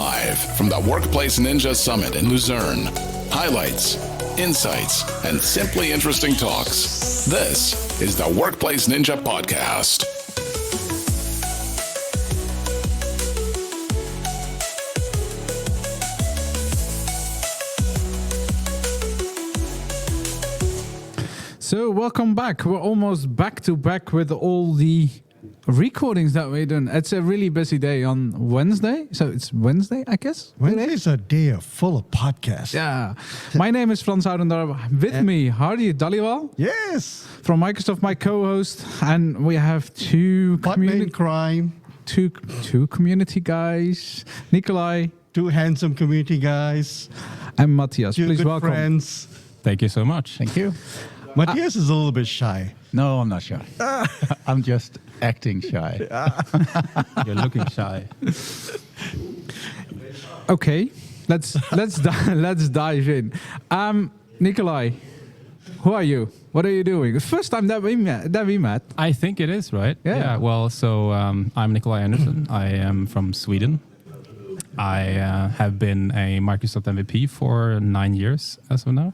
Live from the Workplace Ninja Summit in Luzerne. Highlights, insights, and simply interesting talks. This is the Workplace Ninja Podcast. So welcome back. We're almost back to back with all the recordings that we're doing. It's a really busy day on Wednesday. So it's Wednesday, I guess. Wednesday's a day full of podcasts. Yeah. My name is Frans Oudendorp. With me, Harjit Dhaliwal. Yes. From Microsoft, my co-host. And we have two crime. Two community guys. Nickolaj. Two handsome community guys. And Mattias. Two Please good welcome. friends. Thank you so much. Thank you. Matthias is a little bit shy. No, I'm not shy. I'm just acting shy. You're looking shy. Okay, let's dive in. Nickolaj, who are you? What are you doing? The first time that we met. I think it is, right? Yeah. Well, so I'm Nickolaj Andersen. I am from Sweden. I have been a Microsoft MVP for 9 years as of now.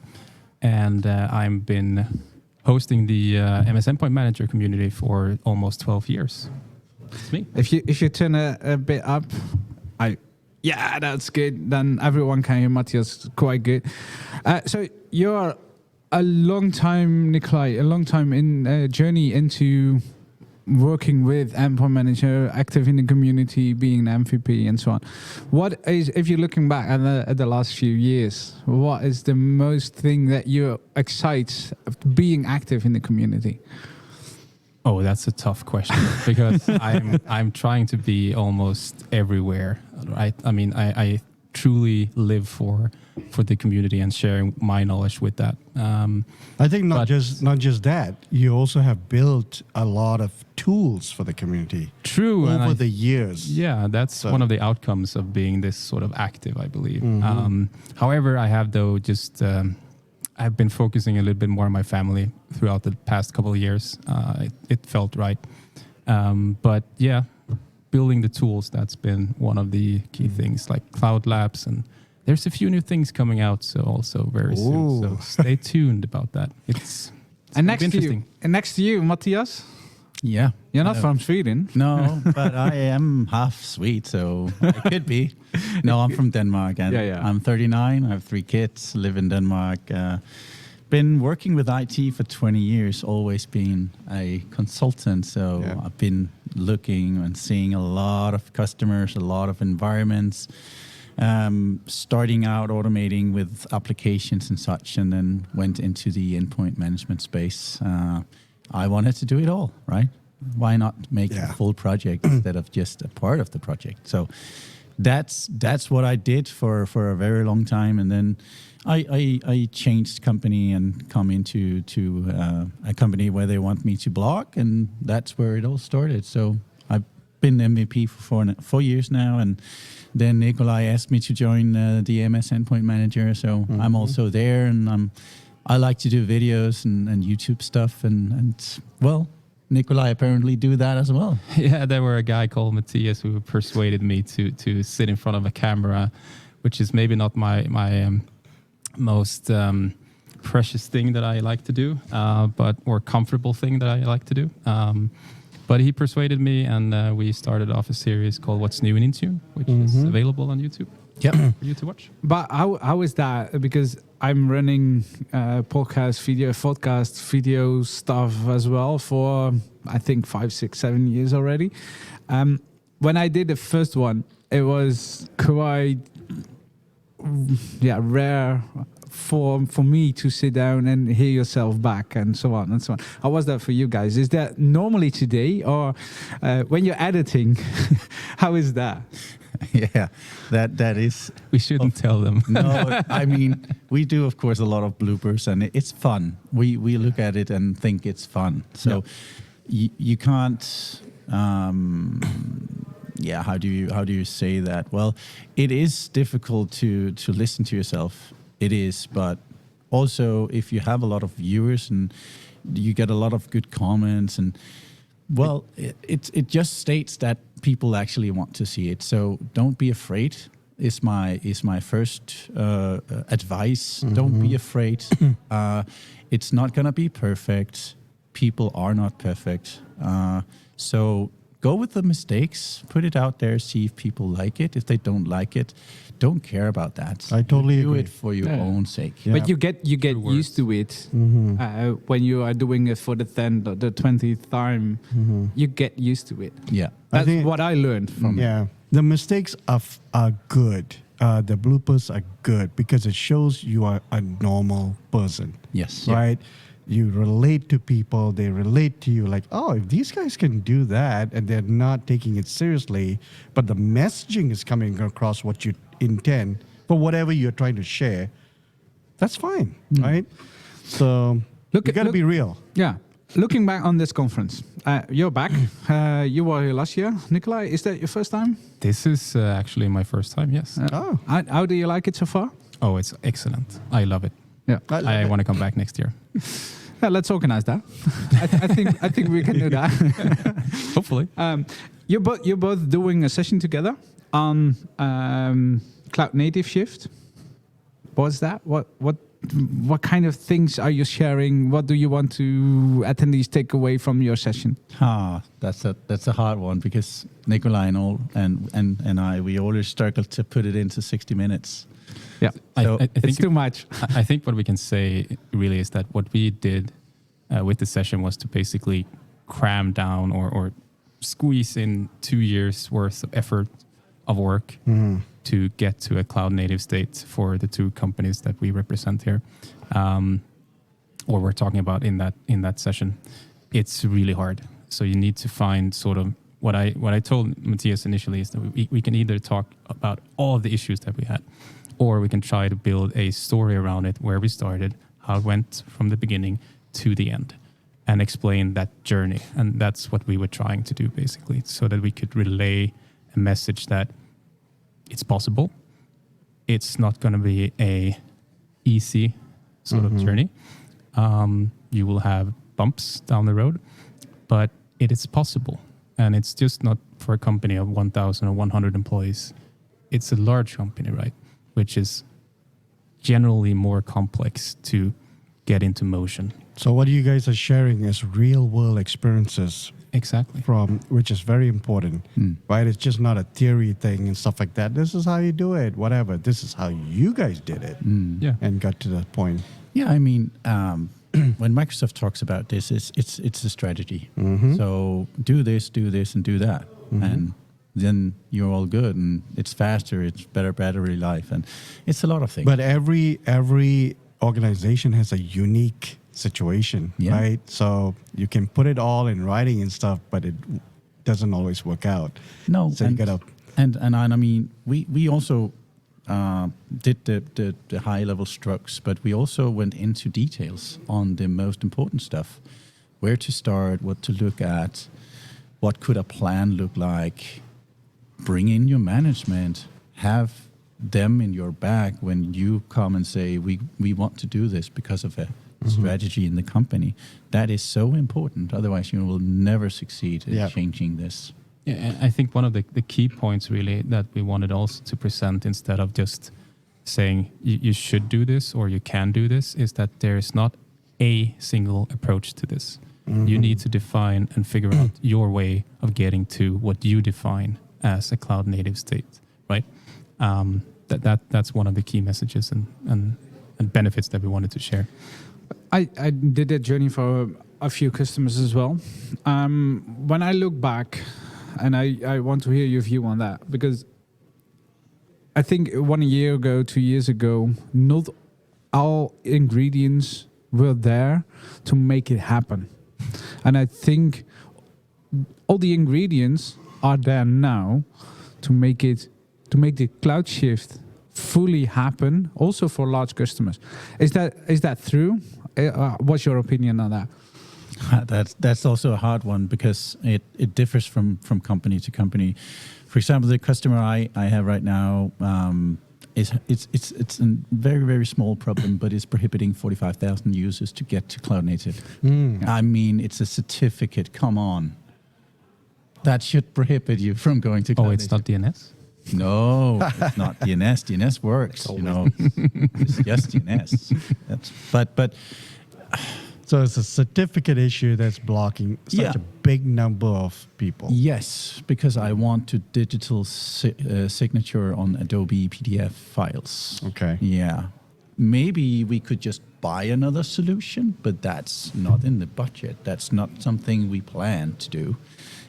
And I've been hosting the MS Endpoint Manager community for almost 12 years. It's me. If you turn a bit up, that's good. Then everyone can hear Mattias quite good. So you're a long time, Nickolaj, a long time in journey into working with Endpoint Manager, active in the community, being an MVP and so on. What is, if you're looking back at the last few years, what is the most thing that you excite of being active in the community? Oh, that's a tough question because I'm trying to be almost everywhere, right? I mean, I truly live for the community and sharing my knowledge with that. I think not just that. You also have built a lot of tools for the community. True. Over the years. Yeah, that's one of the outcomes of being this sort of active, I believe. Mm-hmm. However, I have though just I've been focusing a little bit more on my family throughout the past couple of years. It felt right. But yeah, building the tools, that's been one of the key things, like Cloud Labs, and there's a few new things coming out so also very soon. So stay tuned about that. It's and next interesting. Next to you, Mattias. Yeah. You're not from Sweden. No, but I am half Swede, so I could be. No, I'm from Denmark. And I'm 39. I have 3 kids, live in Denmark. Been working with IT for 20 years, always been a consultant. So I've been looking and seeing a lot of customers, a lot of environments, starting out automating with applications and such, and then went into the endpoint management space. I wanted to do it all, right? Why not make a full project instead of just a part of the project? So that's what I did for a very long time, and then I changed company and come into a company where they want me to blog, and that's where it all started. So I've been MVP for 4 years now, and then Nickolaj asked me to join the MS Endpoint Manager, so I'm also there, and I like to do videos and YouTube stuff, and well, Nickolaj apparently do that as well. Yeah, there were a guy called Mattias who persuaded me to sit in front of a camera, which is maybe not my most precious thing that I like to do, or comfortable thing that I like to do. But he persuaded me, and we started off a series called What's New in Intune, which is available on YouTube. Yeah, for you to watch. But how is that? Because I'm running podcast video stuff as well for I think 5, 6, 7 years already. When I did the first one, it was quite rare for me to sit down and hear yourself back and so on and so on. How was that for you guys? Is that normally today, or when you're editing? How is that? Yeah, that is. We shouldn't tell them. No, I mean, we do, of course, a lot of bloopers, and it's fun. We look at it and think it's fun. So you can't. How do you say that? Well, it is difficult to listen to yourself. It is, but also if you have a lot of viewers and you get a lot of good comments, and it just states that people actually want to see it. So don't be afraid. is my first advice. Don't be afraid. It's not gonna be perfect. People are not perfect. So go with the mistakes. Put it out there. See if people like it. If they don't like it, don't care about that. I totally do agree. it for your own sake. Yeah. But you get used to it when you are doing it for the 10th or the 20th time. You get used to it. Yeah. That's what I learned from it. Yeah, the mistakes are good. The bloopers are good because it shows you are a normal person. Yes. Right? You relate to people. They relate to you like, oh, if these guys can do that and they're not taking it seriously, but the messaging is coming across what you intend for whatever you're trying to share, that's fine, right? So you got to be real. Yeah. Looking back on this conference, you're back. You were here last year. Nickolaj, is that your first time? This is actually my first time, yes. How do you like it so far? Oh, it's excellent. I love it. Yeah. I want to come back next year. Yeah, let's organize that. I think we can do that. Hopefully. You're both doing a session together on cloud native shift. What's that? What kind of things are you sharing? What do you want to attendees take away from your session? That's a hard one because Nickolaj and I we always struggle to put it into 60 minutes. Yeah, I think it's too much. I think what we can say really is that what we did with the session was to basically cram down or squeeze in 2 years worth of effort of work to get to a cloud native state for the two companies that we represent here, or we're talking about in that session. It's really hard. So you need to find sort of what I told Mattias initially is that we can either talk about all of the issues that we had, or we can try to build a story around it where we started, how it went from the beginning to the end, and explain that journey. And that's what we were trying to do, basically, so that we could relay a message that it's possible. It's not going to be a easy sort of journey. You will have bumps down the road, but it is possible. And it's just not for a company of 1,000 or 100 employees. It's a large company, right? Which is generally more complex to get into motion. So what you guys are sharing is real world experiences. Exactly. Which is very important, right? It's just not a theory thing and stuff like that. This is how you do it, whatever. This is how you guys did it and got to that point. Yeah, I mean, when Microsoft talks about this, it's a strategy. So do this, and do that. And then you're all good, and it's faster, it's better battery life, and it's a lot of things. But every organization has a unique situation, right? So you can put it all in writing and stuff, but it doesn't always work out. No, so you gotta and I mean we also did the high level strokes, but we also went into details on the most important stuff: where to start, what to look at, what could a plan look like. Bring in your management, have them in your back when you come and say, we want to do this because of a strategy in the company. That is so important. Otherwise, you will never succeed in changing this. Yeah, and I think one of the key points really that we wanted also to present, instead of just saying you should do this or you can do this, is that there is not a single approach to this. You need to define and figure out your way of getting to what you define as a cloud native state, right? That's one of the key messages and benefits that we wanted to share. I did that journey for a few customers as well. When I look back, and I want to hear your view on that, because I think 1 year ago, 2 years ago, not all ingredients were there to make it happen. And I think all the ingredients are there now to make the cloud shift fully happen, also for large customers. Is that true? What's your opinion on that? That's also a hard one because it differs from company to company. For example, the customer I have right now it's a very, very small problem, but it's prohibiting 45,000 users to get to cloud native. I mean, it's a certificate. Come on. That should prohibit you from going to cloud native. It's not DNS? No, it's not DNS. DNS works, It's just DNS. But So it's a certificate issue that's blocking such a big number of people. Yes, because I want to digital signature on Adobe PDF files. Okay. Yeah. Maybe we could just buy another solution, but that's not in the budget. That's not something we plan to do.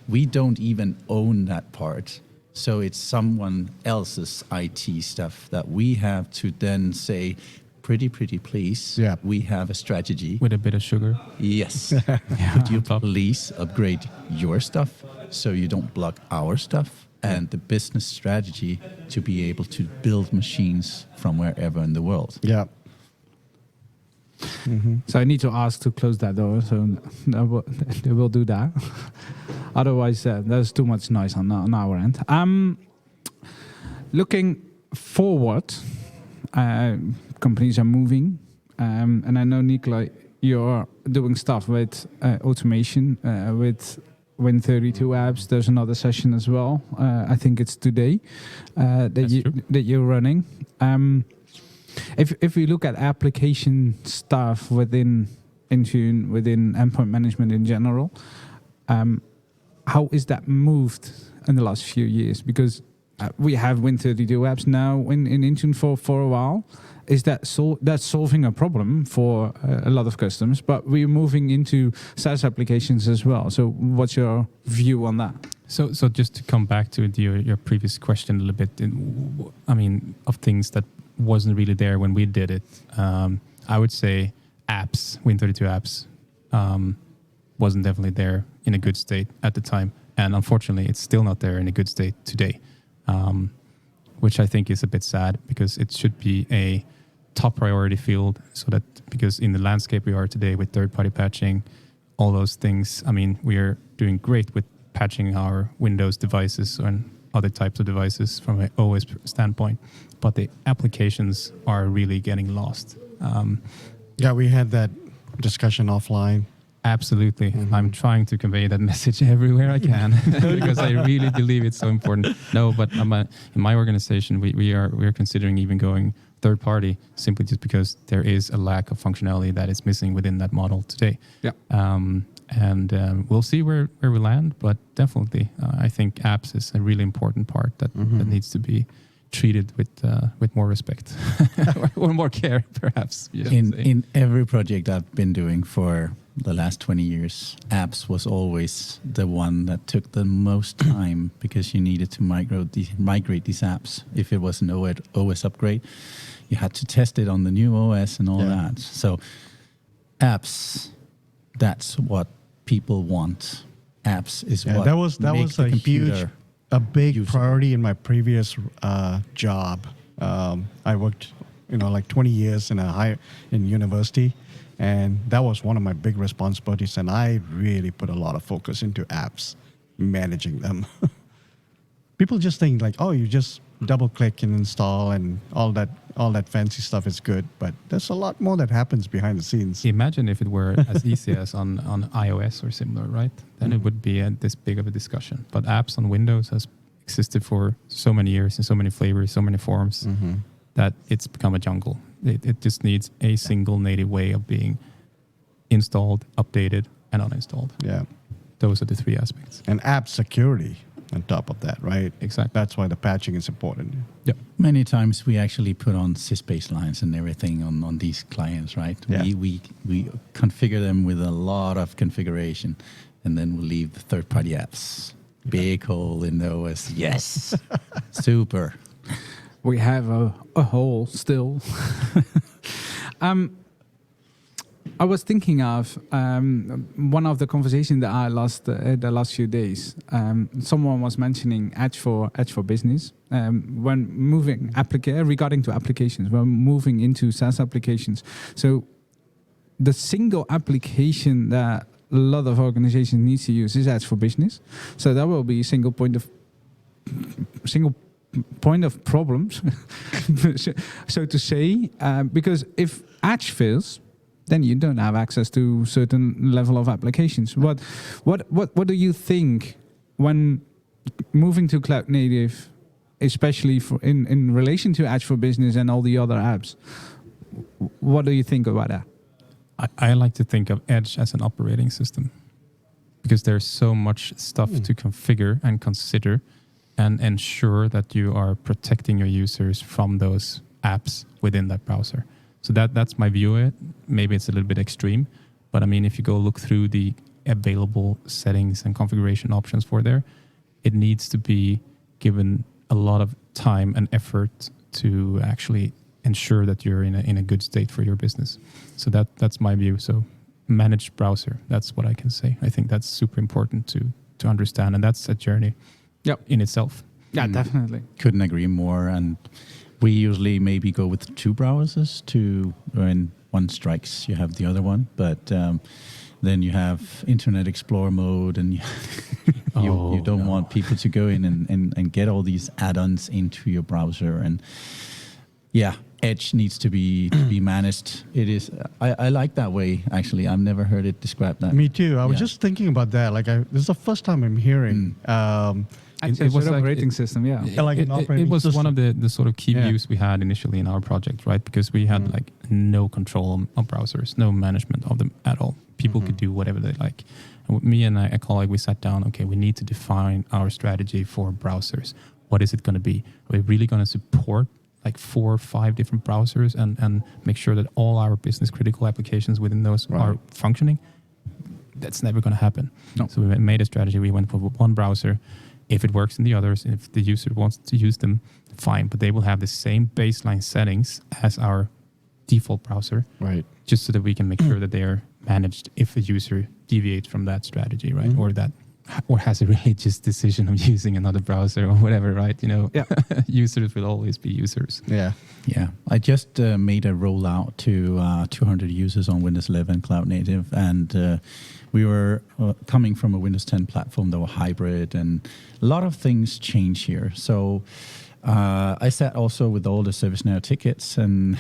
We don't even own that part. So it's someone else's IT stuff that we have to then say, pretty please, we have a strategy. With a bit of sugar. Yes. Could you please upgrade your stuff so you don't block our stuff? And the business strategy to be able to build machines from wherever in the world. Yeah. So I need to ask to close that door. So they will do that. Otherwise, there's too much noise on our end. Looking forward, companies are moving, and I know, Nickolaj, you're doing stuff with automation, with Win32 apps. There's another session as well. I think it's today that you're running. If we look at application stuff within Intune, within endpoint management in general, how is that moved in the last few years? Because we have Win32 apps now in Intune for a while. Is that that's solving a problem for a lot of customers, but we're moving into SaaS applications as well. So what's your view on that? So just to come back to your previous question a little bit, of things that wasn't really there when we did it. I would say apps, Win32 apps, wasn't definitely there in a good state at the time. And unfortunately, it's still not there in a good state today, which I think is a bit sad because it should be a top priority field so that because in the landscape we are today with third-party patching, all those things, we are doing great with patching our Windows devices and other types of devices from an OS standpoint, but the applications are really getting lost. We had that discussion offline. Absolutely. I'm trying to convey that message everywhere I can because I really believe it's so important. No, but in my organization, we are considering even going third party simply just because there is a lack of functionality that is missing within that model today. Yeah. We'll see where we land, but definitely I think apps is a really important part that needs to be treated with more respect or more care, perhaps. In every project I've been doing for the last 20 years, apps was always the one that took the most time because you needed to migrate these apps. If it was an OS upgrade, you had to test it on the new OS and all that. So apps, that's what people want. Apps is what that was a big priority in my previous job. I worked, like 20 years in university, and that was one of my big responsibilities. And I really put a lot of focus into apps, managing them. People just think like, oh, you just double click and install, and all that fancy stuff is good. But there's a lot more that happens behind the scenes. Imagine if it were as easy as on iOS or similar, right? Then it would be this big of a discussion. But apps on Windows has existed for so many years in so many flavors, so many forms that it's become a jungle. It just needs a single native way of being installed, updated, and uninstalled. Yeah. Those are the three aspects. And app security on top of that, right? Exactly. That's why the patching is important. Yep. Many times we actually put on sys baselines and everything on these clients, right? Yeah. We configure them with a lot of configuration, and then we leave the third-party apps. Big hole in the OS. Yes. Super. We have a hole still. I was thinking of one of the conversations that I lost the last few days. Someone was mentioning Edge for Business when moving regarding to applications, when moving into SaaS applications. So the single application that a lot of organizations need to use is Edge for Business. So that will be a single point of problems, so to say, because if Edge fails, then you don't have access to certain level of applications. What do you think when moving to cloud native especially in relation to Edge for Business and all the other apps. What do you think about that? I like to think of Edge as an operating system, because there's so much stuff to configure and consider and ensure that you are protecting your users from those apps within that browser. So that's my view of it. Maybe it's a little bit extreme, but I mean, if you go look through the available settings and configuration options for there, it needs to be given a lot of time and effort to actually ensure that you're in a good state for your business. So that's my view. So managed browser, that's what I can say. I think that's super important to understand, and that's a journey in itself. Yeah, definitely. Couldn't agree more. And we usually maybe go with 2 browsers when one strikes, you have the other one. But then you have Internet Explorer mode, and you don't want people to go in and get all these add-ons into your browser. And Edge needs to be managed. It is. I like that way. Actually, I've never heard it described that. Me too. I was just thinking about that. Like, this is the first time I'm hearing. It was an operating system. It was one of the sort of key views we had initially in our project, right? Because we had like no control of browsers, no management of them at all. People could do whatever they like. And with me and a colleague, we sat down. Okay, we need to define our strategy for browsers. What is it going to be? Are we really going to support like 4 or 5 different browsers and make sure that all our business critical applications within those are functioning? That's never going to happen. No. So we made a strategy. We went for one browser. If it works in the others, if the user wants to use them, fine. But they will have the same baseline settings as our default browser, right? Just so that we can make sure that they are managed if a user deviates from that strategy, right? Or has a religious decision of using another browser or whatever, right? Users will always be users. Yeah. I just made a rollout to 200 users on Windows 11 Cloud Native, and we were coming from a Windows 10 platform that were hybrid, and a lot of things change here. So I sat also with all the ServiceNow tickets and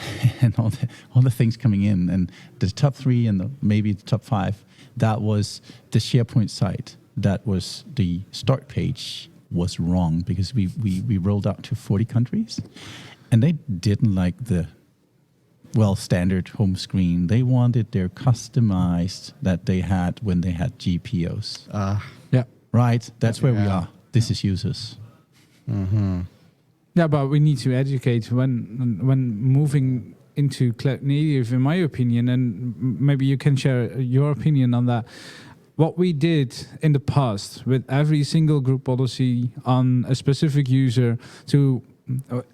all the things coming in, and the top 3 and maybe the top 5. That was the SharePoint site. That was the start page was wrong, because we rolled out to 40 countries, and they didn't like the standard home screen. They wanted their customized that they had when they had GPOs. Right. That's where we are. This is users. Mm-hmm. Yeah, but we need to educate when moving into cloud native, in my opinion, and maybe you can share your opinion on that. What we did in the past with every single group policy on a specific user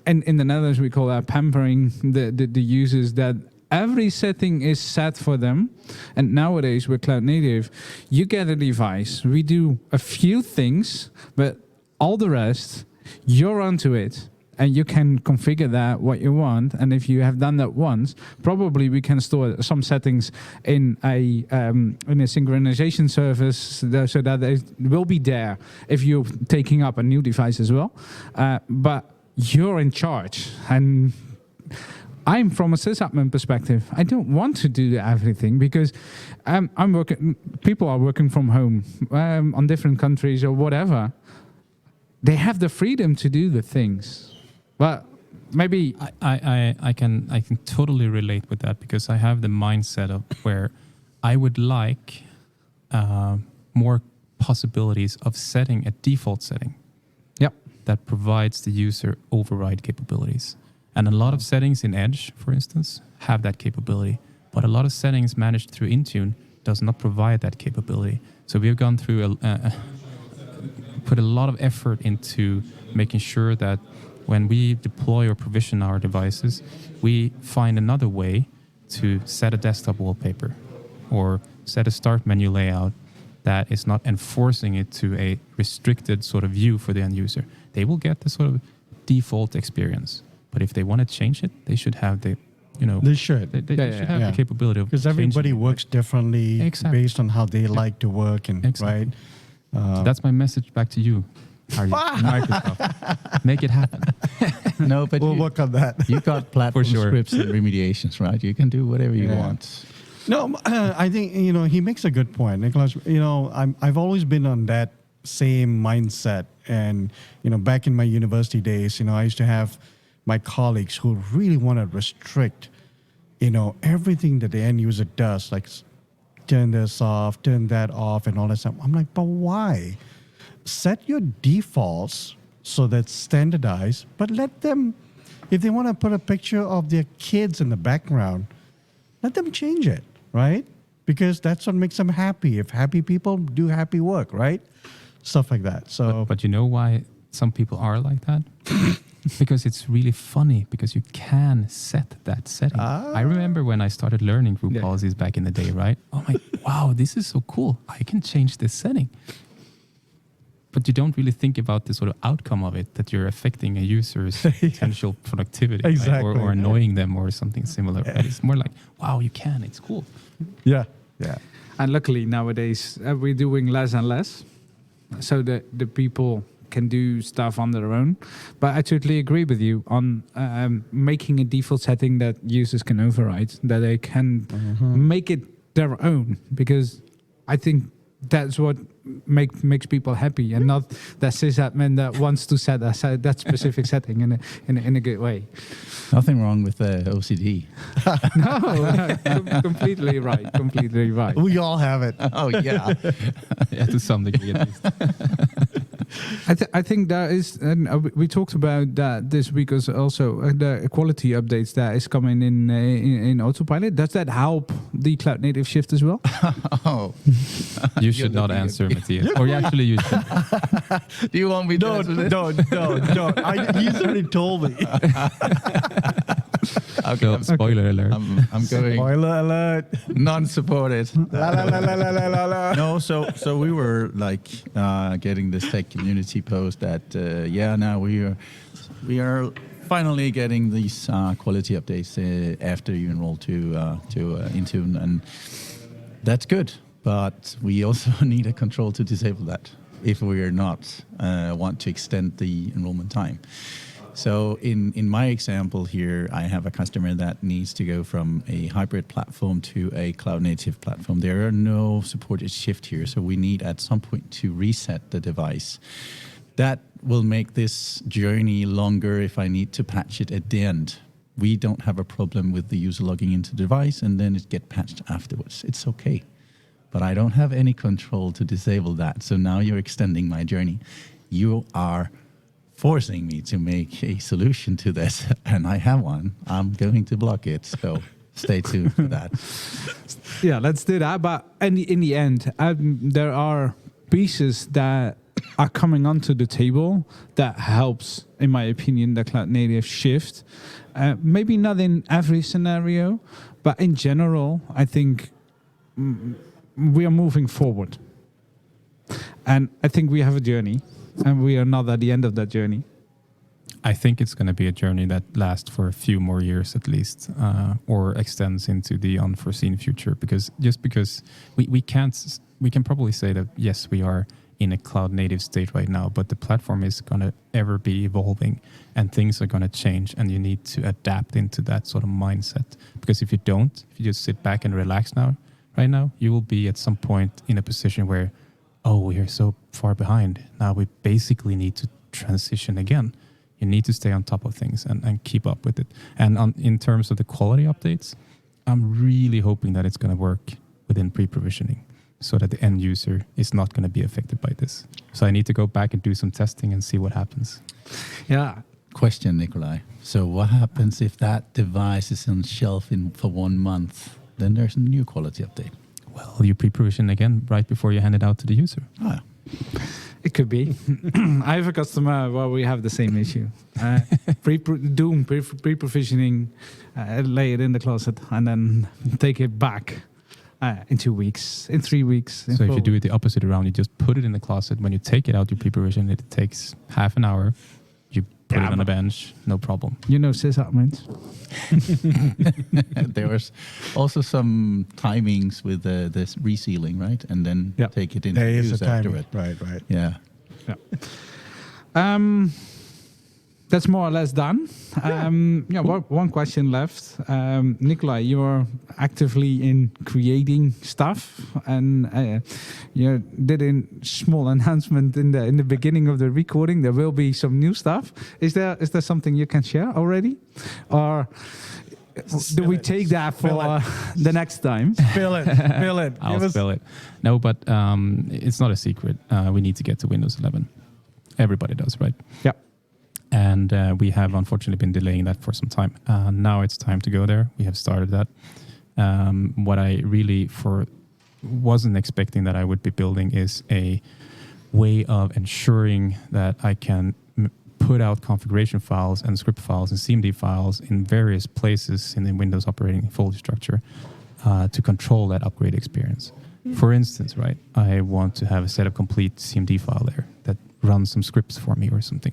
and in the Netherlands we call that pampering the users, that every setting is set for them. And nowadays with cloud native, you get a device, we do a few things, but all the rest, you're onto it. And you can configure that what you want. And if you have done that once, probably we can store some settings in a synchronization service so that it will be there if you're taking up a new device as well. But you're in charge. And I'm from a sysadmin perspective. I don't want to do everything, because people are working from home on different countries or whatever. They have the freedom to do the things. But maybe I can totally relate with that, because I have the mindset of where I would like more possibilities of setting a default setting that provides the user override capabilities. And a lot of settings in Edge, for instance, have that capability. But a lot of settings managed through Intune does not provide that capability. So we've gone through put a lot of effort into making sure that when we deploy or provision our devices, we find another way to set a desktop wallpaper or set a start menu layout that is not enforcing it to a restricted sort of view for the end user. They will get the sort of default experience. But if they want to change it, they should have the, They should. They should have the capability of because everybody works differently Exactly. based on how they like to work, and Exactly. right. So that's my message back to you. Microsoft. Make it happen. No, but We'll work on that. you got platform sure. scripts and remediations, right? You can do whatever you want. No, I think he makes a good point, Nickolaj. I've always been on that same mindset And, back in my university days, I used to have my colleagues who really want to restrict, everything that the end user does, like turn this off, turn that off, and all that stuff. I'm like, but why? Set your defaults so that's standardized, but let them, if they want to put a picture of their kids in the background, let them change it, right? Because that's what makes them happy. If happy people do happy work, right? Stuff like that. So, but you know why some people are like that? Because it's really funny because you can set that setting. I remember when I started learning group policies back in the day, right? Oh my, wow, this is so cool. I can change this setting. But you don't really think about the sort of outcome of it, that you're affecting a user's potential productivity, exactly. right? or annoying them or something similar. Right? It's more like, wow, you can, it's cool. Yeah. And luckily nowadays we're doing less and less, so that the people can do stuff on their own. But I totally agree with you on making a default setting that users can override, that they can make it their own, because I think that's what makes people happy, and not that sysadmin that wants to set that specific setting in a good way. Nothing wrong with OCD. No, completely right. We all have it. Oh yeah, yeah, to some degree at least. I think that is, and we talked about that this week also, the quality updates that is coming in Autopilot. Does that help the cloud native shift as well? Oh, you should not answer, Mattias. Or actually, you should. Do you want me to answer this? No. He's already told me. Okay, spoiler alert. I'm going. Spoiler alert. Non-supported. La, la, la, la, la, la, la. No, so we were like getting this tech community post that now we are finally getting these quality updates after you enroll to Intune, and that's good. But we also need a control to disable that if we are not want to extend the enrollment time. So in my example here, I have a customer that needs to go from a hybrid platform to a cloud native platform. There are no supported shift here, so we need at some point to reset the device. That will make this journey longer if I need to patch it at the end. We don't have a problem with the user logging into the device and then it get patched afterwards. It's okay. But I don't have any control to disable that. So now you're extending my journey. You are forcing me to make a solution to this, and I have one. I'm going to block it, so stay tuned for that. Yeah, let's do that. But in the end, there are pieces that are coming onto the table that helps, in my opinion, the cloud native shift. Maybe not in every scenario, but in general, I think we are moving forward. And I think we have a journey. And we are not at the end of that journey. I think it's going to be a journey that lasts for a few more years at least, or extends into the unforeseen future. Because we can probably say that yes, we are in a cloud native state right now, but the platform is going to ever be evolving, and things are going to change, and you need to adapt into that sort of mindset. Because if you just sit back and relax right now, you will be at some point in a position where, oh, we are so far behind. Now we basically need to transition again. You need to stay on top of things and keep up with it. And in terms of the quality updates, I'm really hoping that it's going to work within pre-provisioning so that the end user is not going to be affected by this. So I need to go back and do some testing and see what happens. Yeah. Question, Nickolaj. So what happens if that device is on shelf for 1 month? Then there's a new quality update. Well, you pre-provision again right before you hand it out to the user. Oh, It could be. I have a customer where we have the same issue. Pre-provisioning, lay it in the closet, and then take it back in 2 weeks, in 3 weeks. So if you do it the opposite around, you just put it in the closet. When you take it out, you pre-provision it. It takes half an hour. You put it on a bench, no problem. You know sysadmins. There was also some timings with this resealing, right? And then take it in There is use a timing. after it. Right. Yeah. that's more or less done. One question left. Nickolaj, you're actively in creating stuff, and you did a small announcement in the beginning of the recording. There will be some new stuff. Is there something you can share already, or do we take that for the next time? Spill it. I'll spill it. No, but it's not a secret. We need to get to Windows 11. Everybody does, right? Yeah. And we have unfortunately been delaying that for some time. Now it's time to go there. We have started that. What I really wasn't expecting that I would be building is a way of ensuring that I can put out configuration files and script files and CMD files in various places in the Windows operating folder structure to control that upgrade experience. For instance, right, I want to have a set of complete CMD file there that runs some scripts for me or something.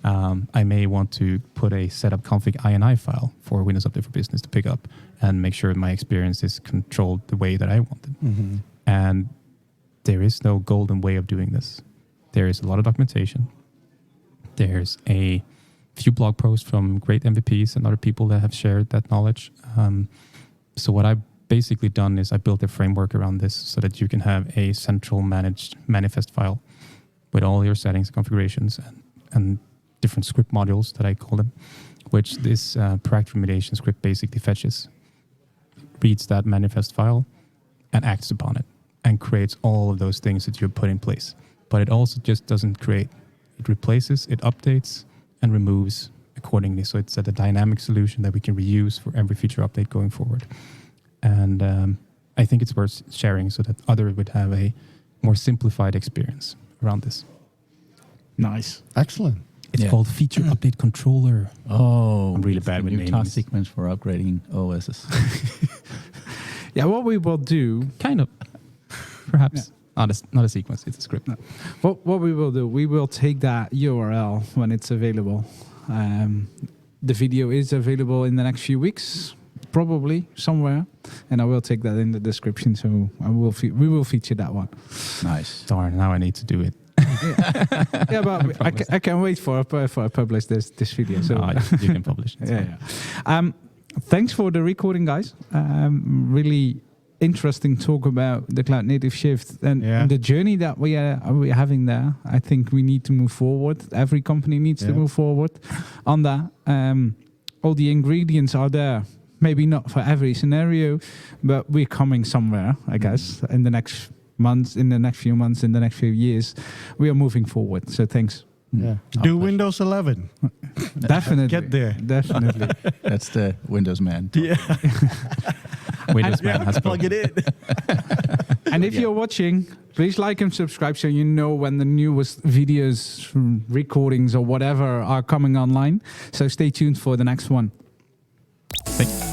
I may want to put a setup config INI file for Windows Update for Business to pick up and make sure my experience is controlled the way that I want it. Mm-hmm. And there is no golden way of doing this. There is a lot of documentation. There's a few blog posts from great MVPs and other people that have shared that knowledge. So what I've basically done is I built a framework around this so that you can have a central managed manifest file with all your settings, configurations, and different script modules that I call them, which this proactive remediation script basically fetches, reads that manifest file, and acts upon it, and creates all of those things that you put in place. But it also just doesn't create. It replaces, it updates, and removes accordingly. So it's a dynamic solution that we can reuse for every future update going forward. And I think it's worth sharing so that others would have a more simplified experience around this. Nice. Excellent. It's called Feature Update Controller. Oh, I'm really bad with names. Task sequence for upgrading OSs. Yeah, what we will do... Kind of. Perhaps. Yeah. Not a sequence, it's a script. No. What we will do, we will take that URL when it's available. The video is available in the next few weeks, probably somewhere, and I will take that in the description, so we will feature that one. Nice. Darn, now I need to do it. Yeah, but I can wait for I publish this video. So you can publish it. Yeah. Thanks for the recording, guys. Really interesting talk about the cloud native shift and the journey that we are having there. I think we need to move forward. Every company needs to move forward on that. All the ingredients are there. Maybe not for every scenario, but we're coming somewhere, I guess, in the next months, in the next few months, in the next few years. We are moving forward. So thanks. Yeah. Do Windows 11. Definitely. Get there. Definitely. That's the Windows man. Yeah. Windows man has plug it in. And if you're watching, please like and subscribe so you know when the newest videos, recordings or whatever are coming online. So stay tuned for the next one. Thank you.